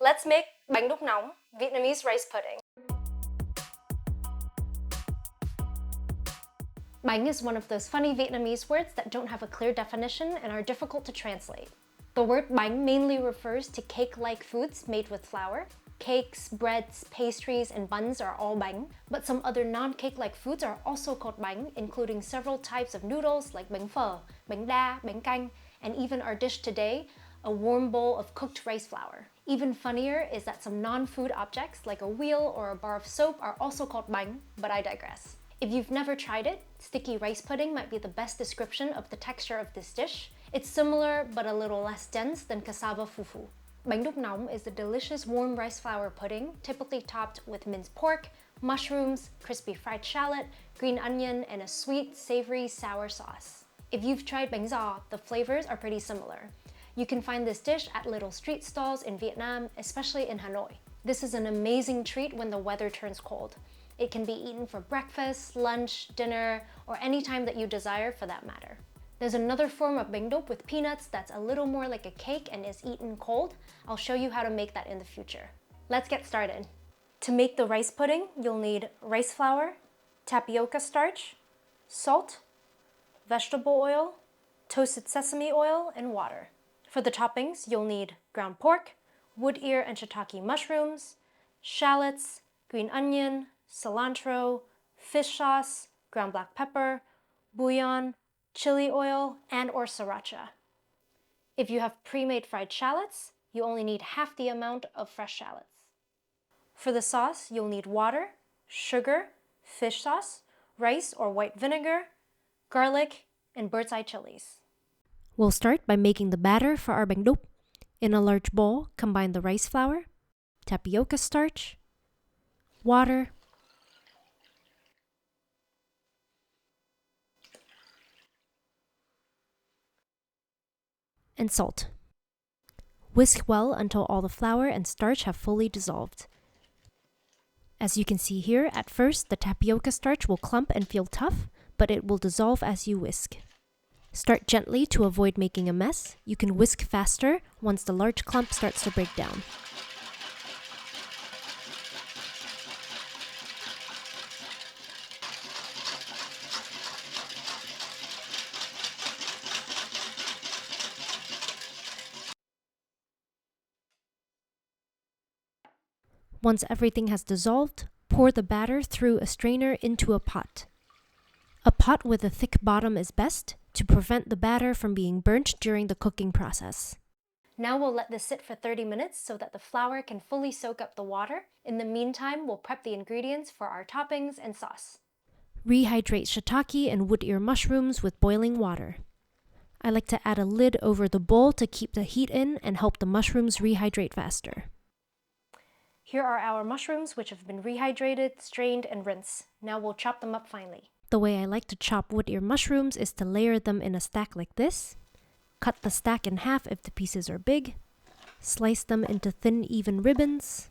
Let's make Bánh Đúc Nóng, Vietnamese rice pudding. Bánh is one of those funny Vietnamese words that don't have a clear definition and are difficult to translate. The word bánh mainly refers to cake-like foods made with flour. Cakes, breads, pastries, and buns are all bánh, but some other non-cake-like foods are also called bánh, including several types of noodles like bánh phở, bánh đa, bánh canh, and even our dish today, a warm bowl of cooked rice flour. Even funnier is that some non-food objects like a wheel or a bar of soap are also called bánh, but I digress. If you've never tried it, sticky rice pudding might be the best description of the texture of this dish. It's similar but a little less dense than cassava fufu. Bánh Đúc Nóng is a delicious warm rice flour pudding, typically topped with minced pork, mushrooms, crispy fried shallot, green onion, and a sweet, savory, sour sauce. If you've tried bánh giò, the flavors are pretty similar. You can find this dish at little street stalls in Vietnam, especially in Hanoi. This is an amazing treat when the weather turns cold. It can be eaten for breakfast, lunch, dinner, or any time that you desire for that matter. There's another form of bánh đúc with peanuts that's a little more like a cake and is eaten cold. I'll show you how to make that in the future. Let's get started. To make the rice pudding, you'll need rice flour, tapioca starch, salt, vegetable oil, toasted sesame oil, and water. For the toppings, you'll need ground pork, wood ear and shiitake mushrooms, shallots, green onion, cilantro, fish sauce, ground black pepper, bouillon, chili oil, and/or sriracha. If you have pre-made fried shallots, you only need half the amount of fresh shallots. For the sauce, you'll need water, sugar, fish sauce, rice or white vinegar, garlic, and bird's eye chilies. We'll start by making the batter for our bánh đúc. In a large bowl, combine the rice flour, tapioca starch, water, and salt. Whisk well until all the flour and starch have fully dissolved. As you can see here, at first the tapioca starch will clump and feel tough, but it will dissolve as you whisk. Start gently to avoid making a mess. You can whisk faster once the large clump starts to break down. Once everything has dissolved, pour the batter through a strainer into a pot. A pot with a thick bottom is best to prevent the batter from being burnt during the cooking process. Now we'll let this sit for 30 minutes so that the flour can fully soak up the water. In the meantime, we'll prep the ingredients for our toppings and sauce. Rehydrate shiitake and wood ear mushrooms with boiling water. I like to add a lid over the bowl to keep the heat in and help the mushrooms rehydrate faster. Here are our mushrooms, which have been rehydrated, strained, and rinsed. Now we'll chop them up finely. The way I like to chop wood ear mushrooms is to layer them in a stack like this. Cut the stack in half if the pieces are big. Slice them into thin, even ribbons.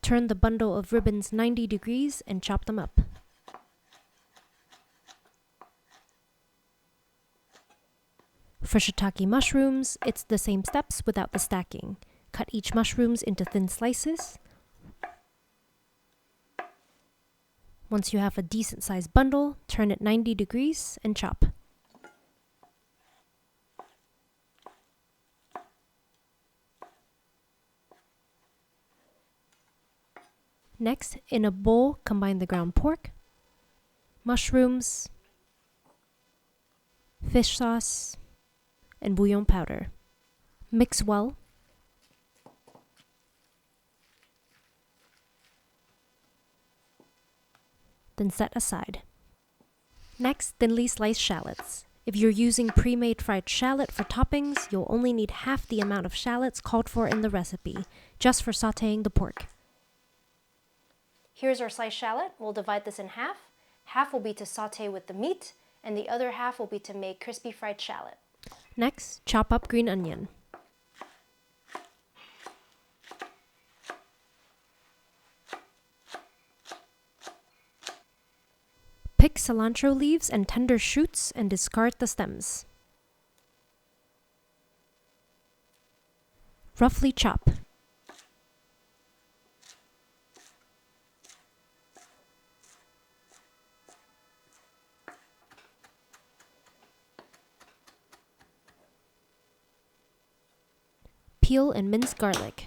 Turn the bundle of ribbons 90 degrees and chop them up. For shiitake mushrooms, it's the same steps without the stacking. Cut each mushrooms into thin slices. Once you have a decent sized bundle, turn it 90 degrees and chop. Next, in a bowl, combine the ground pork, mushrooms, fish sauce, and bouillon powder. Mix well. Then set aside. Next, thinly sliced shallots. If you're using pre-made fried shallot for toppings, you'll only need half the amount of shallots called for in the recipe, just for sautéing the pork. Here's our sliced shallot. We'll divide this in half. Half will be to sauté with the meat, and the other half will be to make crispy fried shallot. Next, chop up green onion. Pick cilantro leaves and tender shoots and discard the stems. Roughly chop. Peel and mince garlic.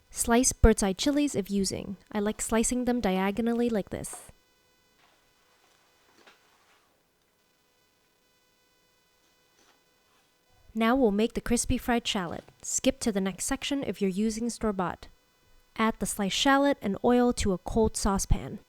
Slice bird's eye chilies if using. I like slicing them diagonally like this. Now we'll make the crispy fried shallot. Skip to the next section if you're using store-bought. Add the sliced shallot and oil to a cold saucepan.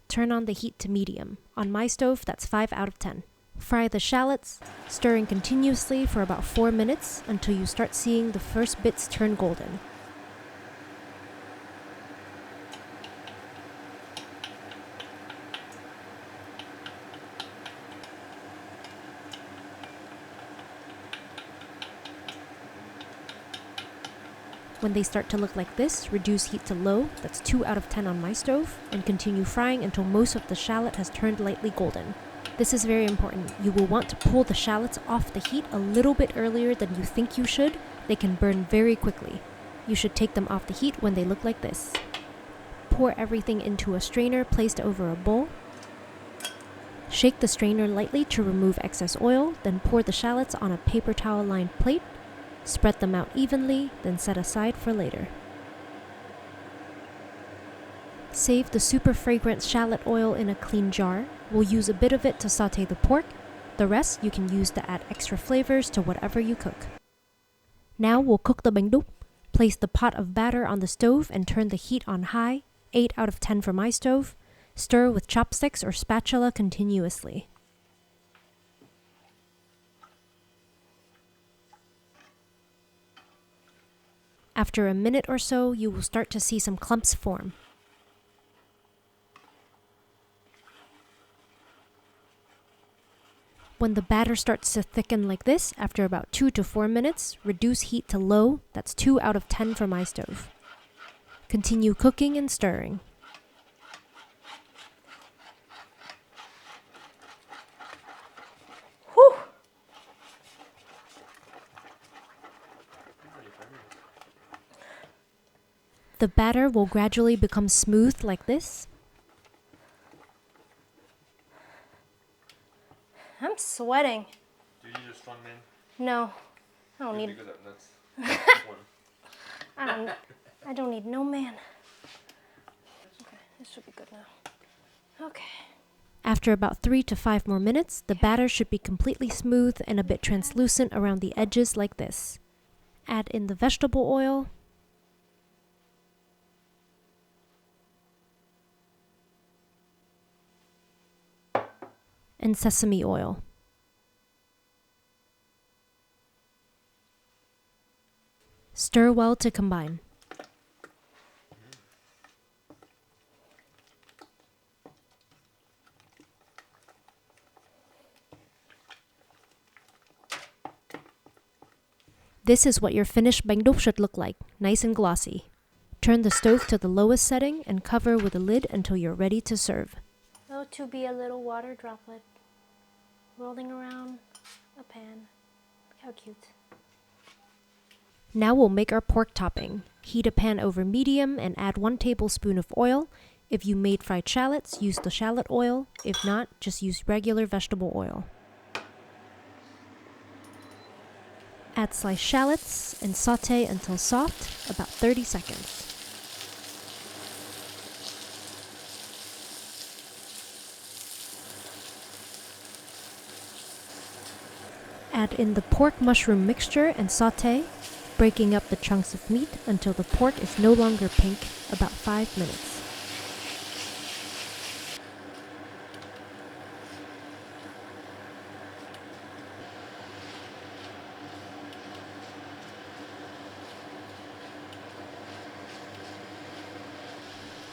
Turn on the heat to medium. On my stove, that's 5 out of 10. Fry the shallots, stirring continuously for about 4 minutes until you start seeing the first bits turn golden. When they start to look like this, reduce heat to low, that's 2 out of 10 on my stove, and continue frying until most of the shallot has turned lightly golden. This is very important. You will want to pull the shallots off the heat a little bit earlier than you think you should. They can burn very quickly. You should take them off the heat when they look like this. Pour everything into a strainer placed over a bowl. Shake the strainer lightly to remove excess oil, then pour the shallots on a paper towel-lined plate. Spread them out evenly, then set aside for later. Save the super fragrant shallot oil in a clean jar. We'll use a bit of it to saute the pork. The rest you can use to add extra flavors to whatever you cook. Now we'll cook the bánh đúc. Place the pot of batter on the stove and turn the heat on high, 8 out of 10 for my stove. Stir with chopsticks or spatula continuously. After a minute or so, you will start to see some clumps form. When the batter starts to thicken like this, after about 2 to 4 minutes, reduce heat to low, that's 2 out of 10 for my stove. Continue cooking and stirring. Whew. The batter will gradually become smooth like this. I'm sweating. Do you need a strong man? No, I don't Good, need. because that's one. I don't need no man. Okay, this should be good now. Okay. After about 3 to 5 more minutes, the batter should be completely smooth and a bit translucent around the edges like this. Add in the vegetable oil. And sesame oil. Stir well to combine. This is what your finished bánh đúc should look like, nice and glossy. Turn the stove to the lowest setting and cover with a lid until you're ready to serve. Oh, to be a little water droplet rolling around a pan. Look how cute. Now we'll make our pork topping. Heat a pan over medium and add 1 tablespoon of oil. If you made fried shallots, use the shallot oil. If not, just use regular vegetable oil. Add sliced shallots and saute until soft, about 30 seconds. Add in the pork mushroom mixture and saute, breaking up the chunks of meat until the pork is no longer pink, about 5 minutes.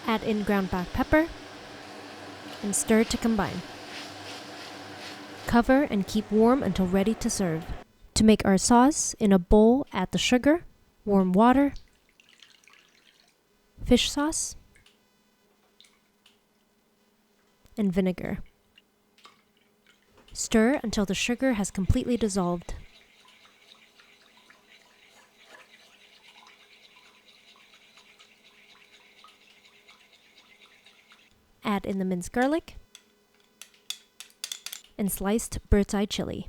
Add in ground black pepper and stir to combine. Cover and keep warm until ready to serve. To make our sauce, in a bowl, add the sugar, warm water, fish sauce, and vinegar. Stir until the sugar has completely dissolved. Add in the minced garlic and sliced bird's eye chili.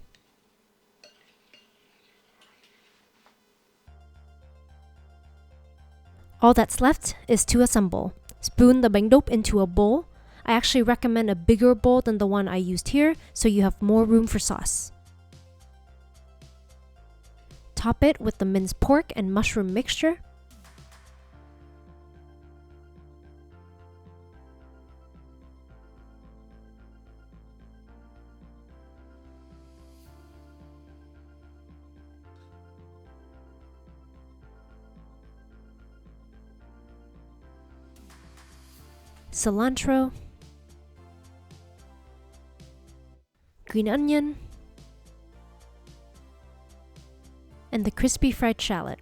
All that's left is to assemble. Spoon the bánh đúc into a bowl. I actually recommend a bigger bowl than the one I used here, so you have more room for sauce. Top it with the minced pork and mushroom mixture. Cilantro, green onion, and the crispy fried shallot.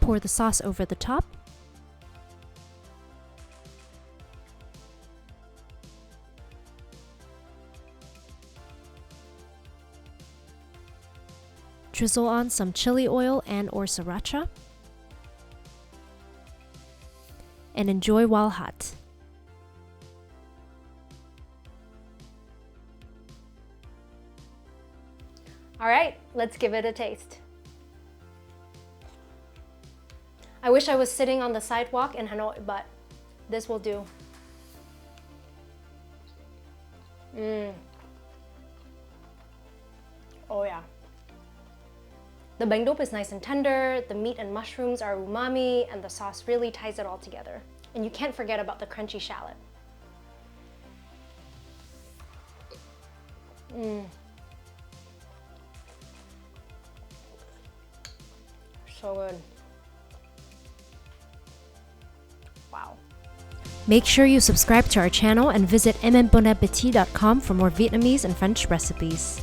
Pour the sauce over the top. Drizzle on some chili oil and/or sriracha, and enjoy while hot. All right, let's give it a taste. I wish I was sitting on the sidewalk in Hanoi, but this will do. Oh yeah. The bánh đúc is nice and tender, the meat and mushrooms are umami, and the sauce really ties it all together. And you can't forget about the crunchy shallot. So good. Wow. Make sure you subscribe to our channel and visit mmbonappetit.com for more Vietnamese and French recipes.